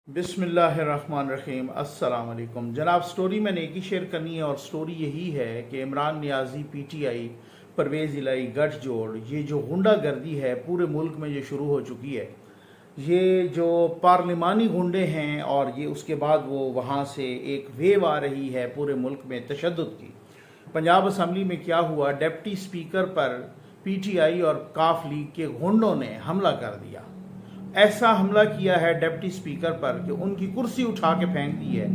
बिस्मिल्लाहिर्रहमानिर्रहीम। अस्सलाम वालेकुम जनाब। स्टोरी मैंने एक ही शेयर करनी है और स्टोरी यही है कि इमरान नियाज़ी, पीटीआई, परवेज़ इलाही गठजोड़, ये जो गुंडागर्दी है पूरे मुल्क में ये शुरू हो चुकी है। ये जो पार्लिमानी गुंडे हैं और ये उसके बाद वो वहाँ से एक वेव आ रही है पूरे मुल्क में तशद्दुद की। पंजाब असम्बली में क्या हुआ, डिप्टी स्पीकर पर पीटीआई और काफ लीग के गुंडों ने हमला कर दिया। ऐसा हमला किया है डिप्टी स्पीकर पर कि उनकी कुर्सी उठा के फेंक दी है,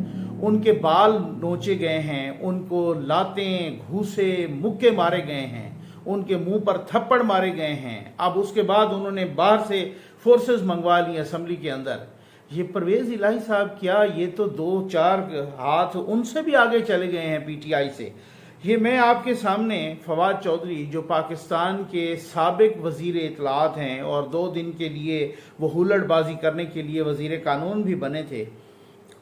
उनके बाल नोचे गए हैं, उनको लातें, घूसे, मुक्के मारे गए हैं, उनके मुंह पर थप्पड़ मारे गए हैं। अब उसके बाद उन्होंने बाहर से फोर्सेस मंगवा ली असम्बली के अंदर। ये परवेज़ इलाही साहब क्या, ये तो 2-4 हाथ उनसे भी आगे चले गए हैं पीटीआई से। ये मैं आपके सामने फवाद चौधरी, जो पाकिस्तान के साबिक वज़ीर इत्तलात हैं और 2 दिन के लिए वो हुल्लड़बाजी करने के लिए वज़ीर कानून भी बने थे,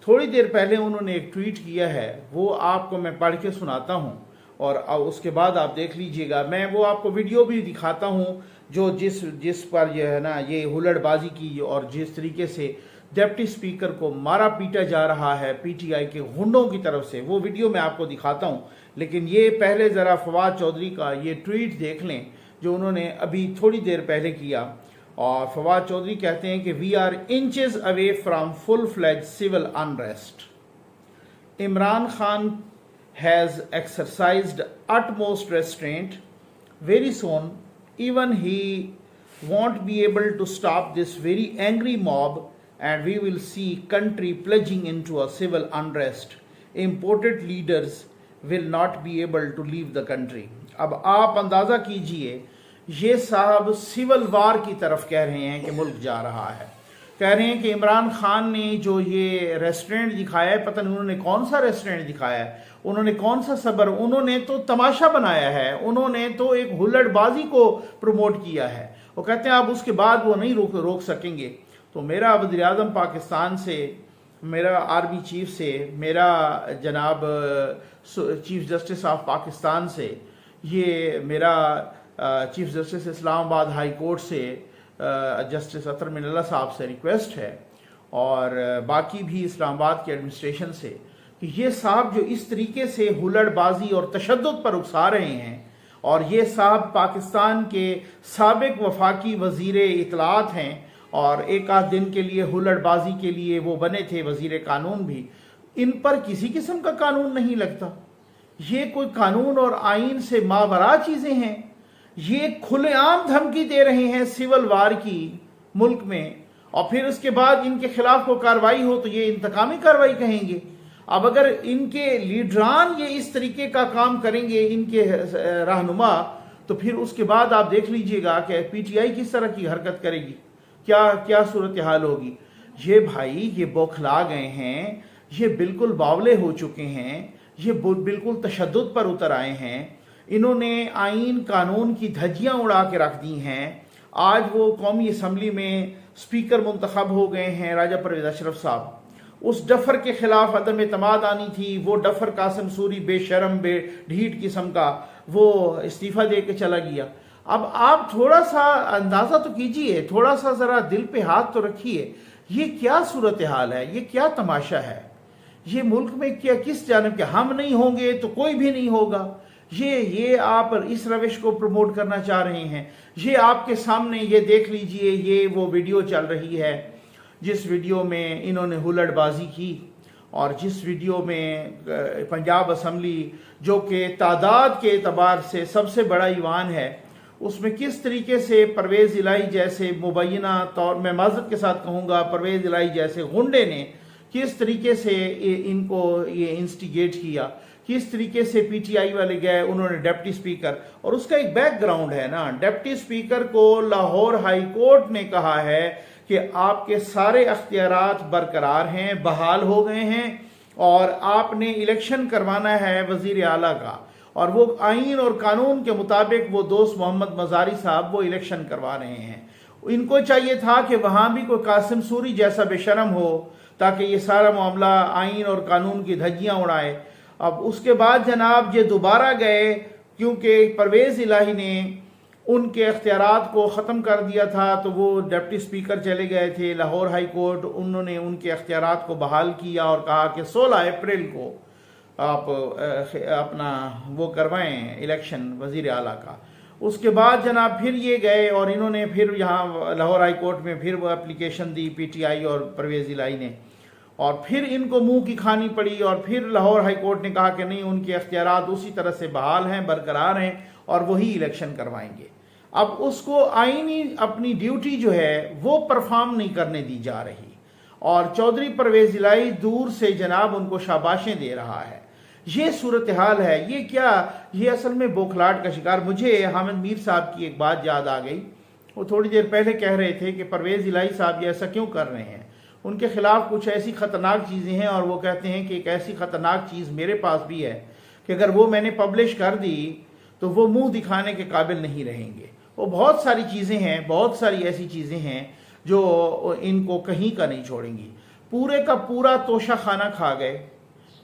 थोड़ी देर पहले उन्होंने एक ट्वीट किया है, वो आपको मैं पढ़ के सुनाता हूँ और उसके बाद आप देख लीजिएगा। मैं वो आपको वीडियो भी दिखाता हूँ जो जिस पर यह है ना, ये हुल्लड़बाजी की और जिस तरीके से डिप्टी स्पीकर को मारा पीटा जा रहा है पीटीआई के गुंडों की तरफ से, वो वीडियो मैं आपको दिखाता हूं। लेकिन ये पहले ज़रा फवाद चौधरी का ये ट्वीट देख लें जो उन्होंने अभी थोड़ी देर पहले किया। और फवाद चौधरी कहते हैं कि we are inches away from full fledged civil unrest. Imran Khan has exercised utmost restraint. Very soon, even he won't be able to stop this very angry mob, and we will see country plunging into a civil unrest. Imported leaders will not be able to leave the country. अब आप अंदाज़ा कीजिए, ये साहब civil वार की तरफ कह रहे हैं कि मुल्क जा रहा है। कह रहे हैं कि इमरान खान ने जो ये रेस्टोरेंट दिखाया है, पता नहीं उन्होंने कौन सा रेस्टोरेंट दिखाया है, उन्होंने कौन सा सबर, उन्होंने तो तमाशा बनाया है, उन्होंने तो एक हुल्लड़बाजी को प्रमोट किया है। वो कहते हैं अब उसके बाद वो नहीं रोक सकेंगे। तो मेरा वज़ीर आज़म पाकिस्तान से, मेरा आर्मी चीफ से, मेरा जनाब चीफ जस्टिस ऑफ पाकिस्तान से, ये मेरा chief justice Islamabad high court से जस्टिस अतर मिनल्ला साहब से रिक्वेस्ट है और बाकी भी इस्लामाबाद के एडमिनिस्ट्रेशन से कि ये साहब जो इस तरीके से हुल्लड़बाजी और तशद्दुद पर उकसा रहे हैं, और ये साहब पाकिस्तान के साबिक वफाकी वज़ीर इत्तलात हैं और एक आध दिन के लिए हुल्लड़बाजी के लिए वो बने थे वज़ीर कानून भी, इन पर किसी किस्म का कानून नहीं लगता। ये कोई कानून और आइन से मावरा चीज़ें हैं। ये खुलेआम धमकी दे रहे हैं सिविल वार की मुल्क में, और फिर उसके बाद इनके खिलाफ कोई कार्रवाई हो तो ये इंतकामी कार्रवाई कहेंगे। अब अगर इनके लीडरान ये इस तरीके का काम करेंगे, इनके रहनुमा, तो फिर उसके बाद आप देख लीजिएगा कि पीटीआई किस तरह की हरकत करेगी, क्या क्या सूरत हाल होगी। ये भाई ये बौखला गए हैं, ये बिल्कुल बावले हो चुके हैं, ये बिल्कुल तशद्दुद पर उतर आए हैं। इन्होंने आइन कानून की धज्जियां उड़ा के रख दी हैं। आज वो कौमी असम्बली में स्पीकर मुंतखब हो गए हैं राजा परवेज़ अशरफ साहब। उस डफर के खिलाफ अदम एतमाद आनी थी, वो डफर कासिम सूरी बेशरम ढीठ किस्म का, वो इस्तीफ़ा दे के चला गया। अब आप थोड़ा सा अंदाज़ा तो कीजिए, थोड़ा सा ज़रा दिल पे हाथ तो रखिए, ये क्या सूरत हाल है, ये क्या तमाशा है। ये मुल्क में क्या किस जानब के, हम नहीं होंगे तो कोई भी नहीं होगा, ये आप इस रविश को प्रमोट करना चाह रहे हैं। ये आपके सामने ये देख लीजिए, ये वो वीडियो चल रही है जिस वीडियो में इन्होंने हुल्लड़बाजी की और जिस वीडियो में पंजाब असम्बली, जो कि तादाद के एतबार से सबसे बड़ा ईवान है, उसमें किस तरीके से परवेज़ इलाही जैसे मुबैना तौर, मैं माज़रत के साथ कहूँगा, परवेज़ इलाही जैसे गुंडे ने किस तरीके से इनको ये इंस्टिगेट किया, किस तरीके से पीटीआई वाले गए, उन्होंने डिप्टी स्पीकर, और उसका एक बैकग्राउंड है ना, डिप्टी स्पीकर को लाहौर हाई कोर्ट ने कहा है कि आपके सारे अख्तियारात बरकरार हैं, बहाल हो गए हैं, और आपने इलेक्शन करवाना है वज़ीर आला का, और वो आइन और कानून के मुताबिक वो दोस्त मोहम्मद मज़ारी साहब वो इलेक्शन करवा रहे हैं। इनको चाहिए था कि वहाँ भी कोई कासिम सूरी जैसा बेशरम हो ताकि ये सारा मामला आइन और कानून की धज्जियाँ उड़ाए। अब उसके बाद जनाब ये दोबारा गए, क्योंकि परवेज़ इलाही ने उनके अख्तियारात को ख़त्म कर दिया था, तो वो डिप्टी स्पीकर चले गए थे लाहौर हाई कोर्ट, उन्होंने उनके अख्तियारात को बहाल किया और कहा कि 16 अप्रैल को आप अपना वो करवाएं इलेक्शन वज़ीर आला का। उसके बाद जनाब फिर ये गए और इन्होंने फिर यहाँ लाहौर हाई कोर्ट में फिर वो एप्लीकेशन दी पीटीआई और परवेज़ इलाही ने, और फिर इनको मुंह की खानी पड़ी और फिर लाहौर हाई कोर्ट ने कहा कि नहीं, उनके अख्तियारात उसी तरह से बहाल हैं, बरकरार हैं और वही इलेक्शन करवाएंगे। अब उसको आईनी अपनी ड्यूटी जो है वो परफॉर्म नहीं करने दी जा रही और चौधरी परवेज़ इलाही दूर से जनाब उनको शाबाशें दे रहा है। ये सूरत हाल है। ये क्या, ये असल में बौखलाहट का शिकार। मुझे हामिद मीर साहब की एक बात याद आ गई। वो थोड़ी देर पहले कह रहे थे कि परवेज़ इलाही साहब ये ऐसा क्यों कर रहे हैं, उनके खिलाफ कुछ ऐसी ख़तरनाक चीज़ें हैं और वो कहते हैं कि एक ऐसी ख़तरनाक चीज़ मेरे पास भी है कि अगर वो मैंने पब्लिश कर दी तो वो मुंह दिखाने के काबिल नहीं रहेंगे। वो बहुत सारी चीज़ें हैं, बहुत सारी ऐसी चीज़ें हैं जो इनको कहीं का नहीं छोड़ेंगी। पूरे का पूरा तोशा खाना खा गए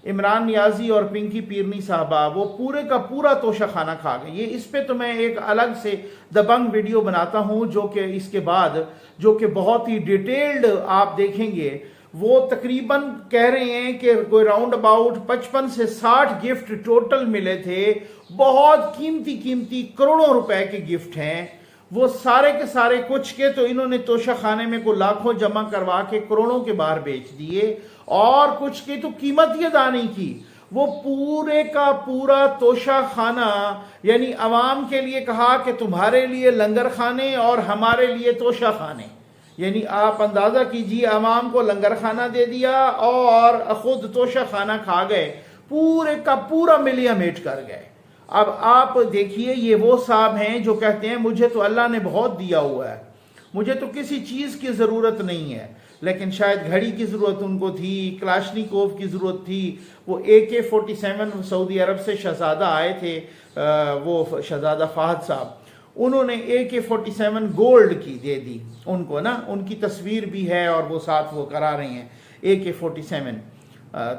इमरान नियाजी और पिंकी पीरनी साहबा, वो पूरे का पूरा तोशा खाना खा गए। ये इस पे तो मैं एक अलग से दबंग वीडियो बनाता हूँ जो कि इसके बाद जो कि बहुत ही डिटेल्ड आप देखेंगे। वो तकरीबन कह रहे हैं कि कोई राउंड अबाउट 55 से 60 गिफ्ट टोटल मिले थे। बहुत कीमती कीमती करोड़ों रुपए के गिफ्ट हैं। वो सारे के सारे कुछ के तो इन्होंने तोशा खाने में को लाखों जमा करवा के करोड़ों के बाहर बेच दिए और कुछ की तो कीमत ही अदा नहीं की। वो पूरे का पूरा तोशा खाना यानी अवाम के लिए कहा कि तुम्हारे लिए लंगर खाने और हमारे लिए तोशा खाने, यानी आप अंदाजा कीजिए अवाम को लंगर खाना दे दिया और खुद तोशा खाना खा गए, पूरे का पूरा मिलिया मेट कर गए। अब आप देखिए, ये वो साहब हैं जो कहते हैं मुझे तो अल्लाह ने बहुत दिया हुआ है, मुझे तो किसी चीज़ की ज़रूरत नहीं है, लेकिन शायद घड़ी की ज़रूरत उनको थी, क्लाशनिकोव की ज़रूरत थी। वो AK-47 सऊदी अरब से शहज़ादा आए थे, वो शहज़ादा फ़हद साहब, उन्होंने AK-47 गोल्ड की दे दी उनको ना, उनकी तस्वीर भी है और वो साथ वो करा रहे हैं AK-47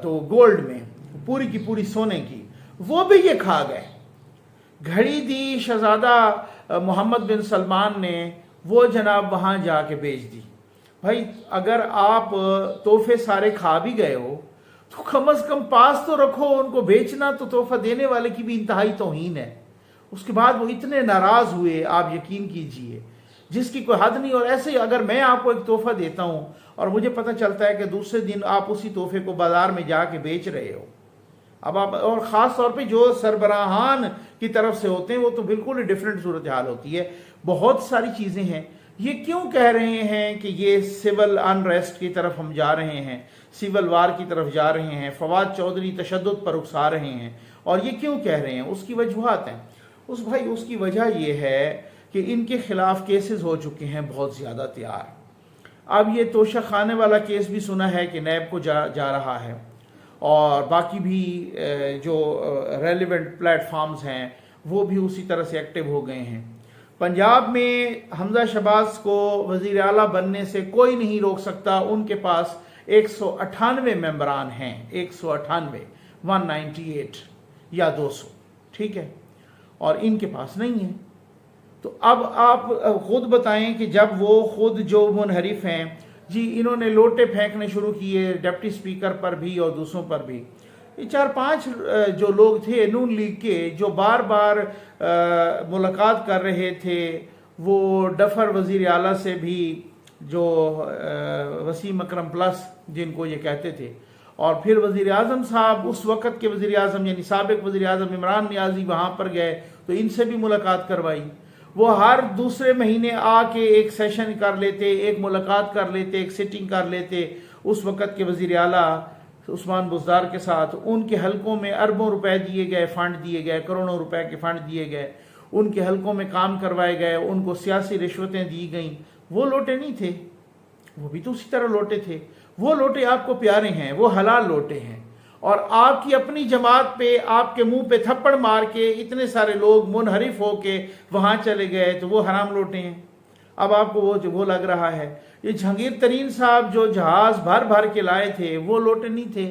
तो गोल्ड में पूरी की पूरी सोने की, वो भी ये खा गए। घड़ी दी शहज़ादा मोहम्मद बिन सलमान ने, वो जनाब वहाँ जाके बेच दी। भाई अगर आप तोहफे सारे खा भी गए हो तो कम से कम पास तो रखो, उनको बेचना तो तोहफा देने वाले की भी इंतहाई तौहीन है। उसके बाद वो इतने नाराज़ हुए, आप यकीन कीजिए, जिसकी कोई हद नहीं। और ऐसे अगर मैं आपको एक तोहफा देता हूँ और मुझे पता चलता है कि दूसरे दिन आप उसी तोहफे को बाजार में जाके बेच रहे हो, अब आप, और ख़ास तौर पे जो सरबराहान की तरफ से होते हैं वो तो बिल्कुल ही डिफरेंट सूरत हाल होती है। बहुत सारी चीज़ें हैं। ये क्यों कह रहे हैं कि ये सिविल अनरेस्ट की तरफ हम जा रहे हैं, सिविल वार की तरफ जा रहे हैं, फवाद चौधरी तशद्दुद पर उकसा रहे हैं, और ये क्यों कह रहे हैं, उसकी वजूहात हैं। उसकी वजह ये है कि इनके खिलाफ केसेस हो चुके हैं बहुत ज़्यादा तैयार। अब ये तोशा खाने वाला केस भी सुना है कि नैब को जा रहा है, और बाकी भी जो रेलिवेंट प्लेटफॉर्म्स हैं वो भी उसी तरह से एक्टिव हो गए हैं। पंजाब में हमजा शहबाज को वज़ीर आला बनने से कोई नहीं रोक सकता। उनके पास 198 मेंबरान हैं, 198, 198 या 200, ठीक है, और इनके पास नहीं है। तो अब आप खुद बताएं कि जब वो खुद जो मुनहरिफ हैं जी, इन्होंने लोटे फेंकने शुरू किए डिप्टी स्पीकर पर भी और दूसरों पर भी। ये 4-5 जो लोग थे नून लीग के जो बार बार मुलाकात कर रहे थे, वो डफर वज़ीर आला से भी, जो वसीम अकरम प्लस जिनको ये कहते थे, और फिर वज़ीर आज़म साहब, उस वक़्त के वज़ीर आज़म यानी साबिक़ वज़ीर आज़म इमरान नियाज़ी वहाँ पर गए तो इनसे भी मुलाकात करवाई। वो हर दूसरे महीने आके एक सेशन कर लेते, एक मुलाकात कर लेते, एक सिटिंग कर लेते उस वक़्त के वज़ीर आला उस्मान बुज़दार के साथ। उनके हलकों में अरबों रुपए दिए गए, फ़ंड दिए गए, करोड़ों रुपए के फ़ंड दिए गए, उनके हलकों में काम करवाए गए, उनको सियासी रिश्वतें दी गईं। वो लोटे नहीं थे, वो भी तो उसी तरह लोटे थे। वो लोटे आपको प्यारे हैं, वो हलाल लोटे हैं, और आपकी अपनी जमात पे आपके मुंह पे थप्पड़ मार के इतने सारे लोग मुनहरिफ होके वहाँ चले गए तो वो हराम लोटे हैं। अब आपको वो लग रहा है। ये जहांगीर तरीन साहब जो जहाज़ भर भर के लाए थे वो लोटे नहीं थे।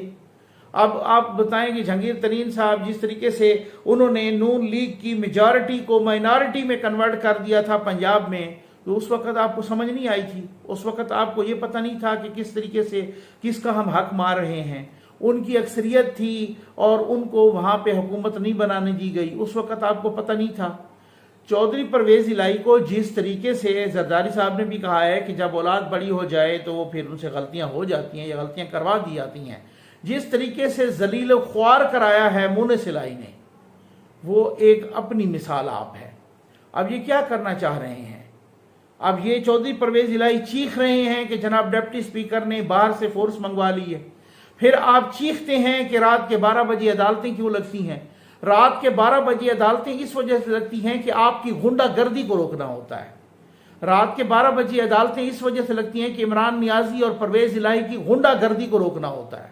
अब आप बताएं कि जहांगीर तरीन साहब जिस तरीके से उन्होंने नून लीग की मेजॉरिटी को माइनॉरिटी में कन्वर्ट कर दिया था पंजाब में, तो उस वक्त आपको समझ नहीं आई थी। उस वक्त आपको ये पता नहीं था कि किस तरीके से किसका हम हक मार रहे हैं। उनकी अक्सरियत थी और उनको वहां पे हुकूमत नहीं बनाने दी गई, उस वक्त आपको पता नहीं था। चौधरी परवेज इलाही को जिस तरीके से जरदारी साहब ने भी कहा है कि जब औलाद बड़ी हो जाए तो वो फिर उनसे गलतियां हो जाती हैं या गलतियां करवा दी जाती हैं, जिस तरीके से जलील ख्वार कराया है मुनिस इलाही ने, वो एक अपनी मिसाल आप है। अब ये क्या करना चाह रहे हैं? अब ये चौधरी परवेज इलाही चीख रहे हैं कि जनाब डिप्टी स्पीकर ने बाहर से फोर्स मंगवा ली है। फिर आप चीखते हैं कि रात के 12 बजे अदालतें क्यों लगती हैं। रात के 12 बजे अदालतें इस वजह से लगती हैं कि आपकी गुंडागर्दी को रोकना होता है। रात के 12 बजे अदालतें इस वजह से लगती हैं कि इमरान नियाजी और परवेज इलाही की गुंडागर्दी को रोकना होता है,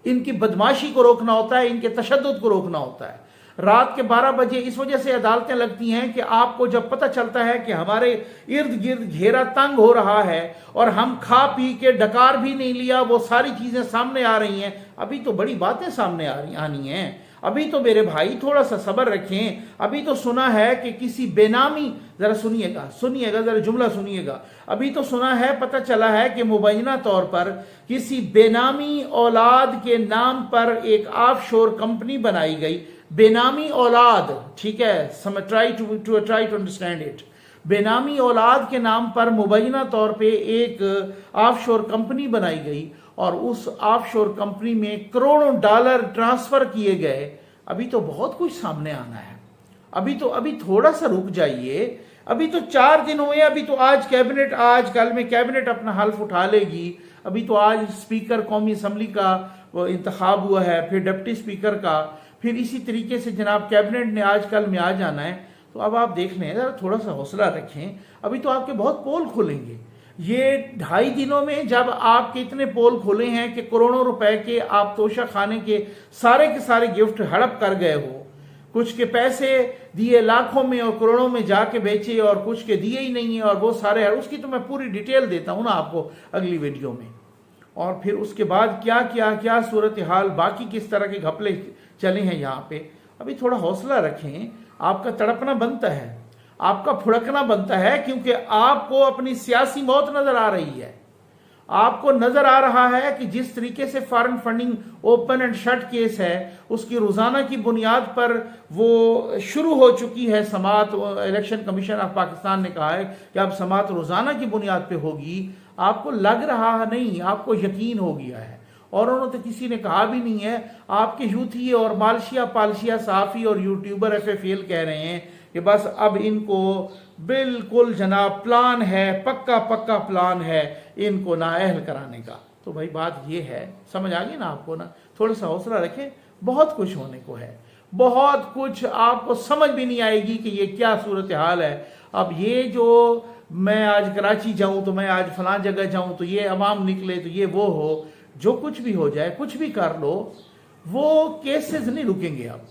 इनकी बदमाशी को रोकना होता है, इनके तशद्दुद को रोकना होता है। रात के 12 बजे इस वजह से अदालतें लगती हैं कि आपको जब पता चलता है कि हमारे इर्द गिर्द घेरा तंग हो रहा है और हम खा पी के डकार भी नहीं लिया, वो सारी चीजें सामने आ रही हैं। अभी तो बड़ी बातें सामने आनी हैं। अभी तो मेरे भाई थोड़ा सा सब्र रखें। अभी तो सुना है कि किसी बेनामी, जरा सुनिएगा जरा जुमला सुनिएगा। अभी तो सुना है, पता चला है कि मुबैना तौर पर किसी बेनामी औलाद के नाम पर एक ऑफशोर कंपनी बनाई गई। बेनामी औलाद, ठीक है, ट्राई टू अंडरस्टैंड इट। बेनामी औलाद के नाम पर मुबैना तौर पे एक ऑफशोर कंपनी बनाई गई और उस ऑफशोर कंपनी में करोड़ों डॉलर ट्रांसफर किए गए। अभी तो बहुत कुछ सामने आना है। अभी थोड़ा सा रुक जाइए। अभी तो 4 दिन हुए। अभी तो आज कल में कैबिनेट अपना हल्फ उठा लेगी। अभी तो आज स्पीकर कौमी असम्बली का इंतखाब हुआ है, फिर डिप्टी स्पीकर का, फिर इसी तरीके से जनाब कैबिनेट ने आज कल में आ जाना है। तो अब आप देख लें, जरा थोड़ा सा हौसला रखें। अभी तो आपके बहुत पोल खुलेंगे। ये 2.5 दिनों में जब आपके इतने पोल खोले हैं कि करोड़ों रुपए के आप तोशा खाने के सारे गिफ्ट हड़प कर गए हो, कुछ के पैसे दिए लाखों में और करोड़ों में जाके बेचे और कुछ के दिए ही नहीं है, और वो सारे, उसकी तो मैं पूरी डिटेल देता हूं ना आपको अगली वीडियो में। और फिर उसके बाद क्या सूरत हाल, बाकी किस तरह के घपले चले हैं यहाँ पे। अभी थोड़ा हौसला रखें। आपका तड़पना बनता है, आपका फुड़कना बनता है, क्योंकि आपको अपनी सियासी मौत नजर आ रही है। आपको नजर आ रहा है कि जिस तरीके से foreign funding open and shut case है, उसकी रोजाना की बुनियाद पर वो शुरू हो चुकी है समाअत। इलेक्शन कमीशन ऑफ पाकिस्तान ने कहा है कि अब समाअत रोजाना की बुनियाद पे होगी। आपको लग रहा नहीं, आपको यकीन हो गया है। और उन्होंने तो किसी ने कहा भी नहीं है। आपके यूथी और मालशिया पालशिया साफी और यूट्यूबर FFL कह रहे हैं कि बस अब इनको बिल्कुल जनाब प्लान है, पक्का प्लान है इनको नाअहल कराने का। तो भाई बात ये है, समझ आ गई ना आपको ना। थोड़ा सा हौसला रखें, बहुत कुछ होने को है, बहुत कुछ। आपको समझ भी नहीं आएगी कि ये क्या सूरत हाल है। अब ये जो मैं आज कराची जाऊं तो मैं आज फलां जगह जाऊं तो ये अवाम निकले तो ये वो हो, जो कुछ भी हो जाए, कुछ भी कर लो, वो केसेस नहीं रुकेंगे। अब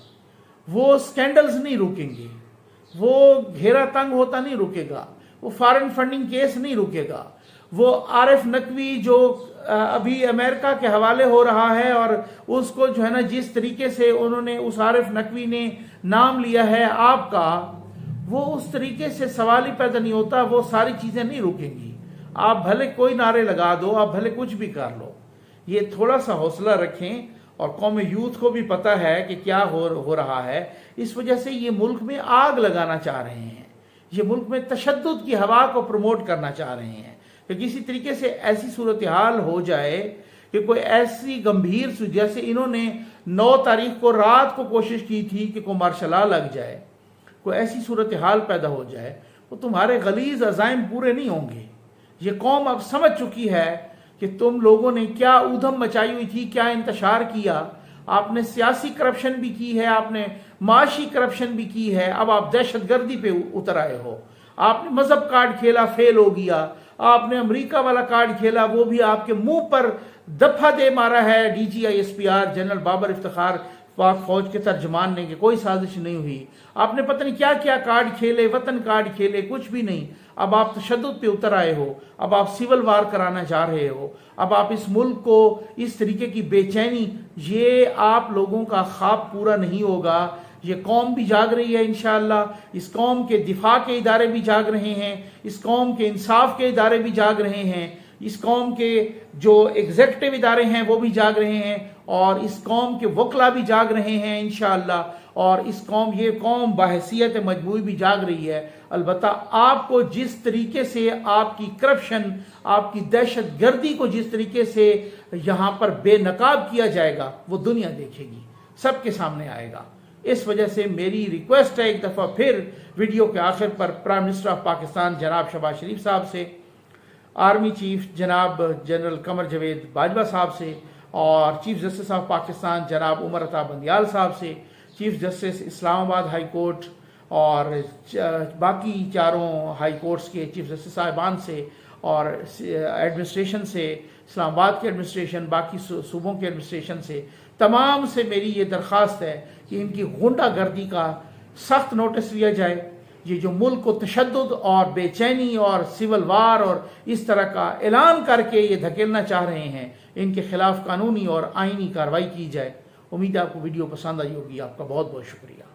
वो स्कैंडल्स नहीं रुकेंगे, वो घेरा तंग होता नहीं रुकेगा, वो फॉरेन फंडिंग केस नहीं रुकेगा, वो आरिफ नकवी जो अभी अमेरिका के हवाले हो रहा है और उसको जो है ना जिस तरीके से उन्होंने उस आरिफ नकवी ने नाम लिया है आपका, वो उस तरीके से सवाल ही पैदा नहीं होता। वो सारी चीजें नहीं रुकेंगी। आप भले कोई नारे लगा दो, आप भले कुछ भी कर लो, ये थोड़ा सा हौसला रखें। और कौम यूथ को भी पता है कि क्या हो रहा है। इस वजह से ये मुल्क में आग लगाना चाह रहे हैं, ये मुल्क में तशद्दुद की हवा को प्रमोट करना चाह रहे हैं कि किसी तरीके से ऐसी सूरत हाल हो जाए कि कोई ऐसी गंभीर, जैसे इन्होंने 9 तारीख को रात को कोशिश की थी कि कोई मार्शल लॉ लग जाए, कोई ऐसी सूरत हाल पैदा हो जाए, तो तुम्हारे गलीज अज़ाइम पूरे नहीं होंगे। ये कौम अब समझ चुकी है कि तुम लोगों ने क्या ऊधम मचाई हुई थी, क्या इंतशार किया। आपने सियासी करप्शन भी की है, आपने माशी करप्शन भी की है। अब आप दहशतगर्दी पे उतर आए हो। आपने मजहब कार्ड खेला, फेल हो गया। आपने अमेरिका वाला कार्ड खेला, वो भी आपके मुंह पर दफा दे मारा है DGI-SPR जनरल बाबर इफ्तिखार पाक फौज के तर्जमान ने कि कोई साजिश नहीं हुई। आपने पता नहीं क्या क्या कार्ड खेले, वतन कार्ड खेले, कुछ भी नहीं। अब आप तशद्दुद पे उतर आए हो, अब आप सिविल वार कराना चाह रहे हो, अब आप इस मुल्क को इस तरीके की बेचैनी, ये आप लोगों का ख्वाब पूरा नहीं होगा। ये कौम भी जाग रही है इंशाअल्लाह, इस कौम के दिफा के इदारे भी जाग रहे हैं, इस कौम के इंसाफ के इदारे भी जाग रहे हैं, इस कौम के जो एग्जेक्टिव इदारे हैं वो भी जाग रहे हैं, और इस कौम के वकला भी जाग रहे हैं इंशाअल्लाह, और ये कौम बहैसियत मजमूई भी जाग रही है। अलबत्ता आपको जिस तरीके से आपकी करप्शन, आपकी दहशत गर्दी को जिस तरीके से यहाँ पर बेनकाब किया जाएगा वो दुनिया देखेगी, सबके सामने आएगा। इस वजह से मेरी रिक्वेस्ट है एक दफ़ा फिर वीडियो के आखिर पर प्राइम मिनिस्टर ऑफ पाकिस्तान जनाब शहबाज शरीफ साहब से, आर्मी चीफ जनाब जनरल कमर जावेद बाजवा साहब से, और चीफ जस्टिस ऑफ पाकिस्तान जनाब उमर अता बंदियाल साहब से, chief justice Islamabad high court और बाकी चारों हाई कोर्ट्स के चीफ जस्टिस साहिबान से, और एडमिनिस्ट्रेशन से, इस्लामाबाद के एडमिनिस्ट्रेशन, बाकी सूबों के एडमिनिस्ट्रेशन से, तमाम से मेरी ये दरख्वास्त है कि इनकी गुंडागर्दी का सख्त नोटिस लिया जाए। ये जो मुल्क को तशद्दुद और बेचैनी और सिविल वार और इस तरह का ऐलान करके ये धकेलना चाह रहे हैं, इनके खिलाफ कानूनी और आईनी कार्रवाई की जाए। उम्मीद है आपको वीडियो पसंद आई होगी। आपका बहुत बहुत शुक्रिया।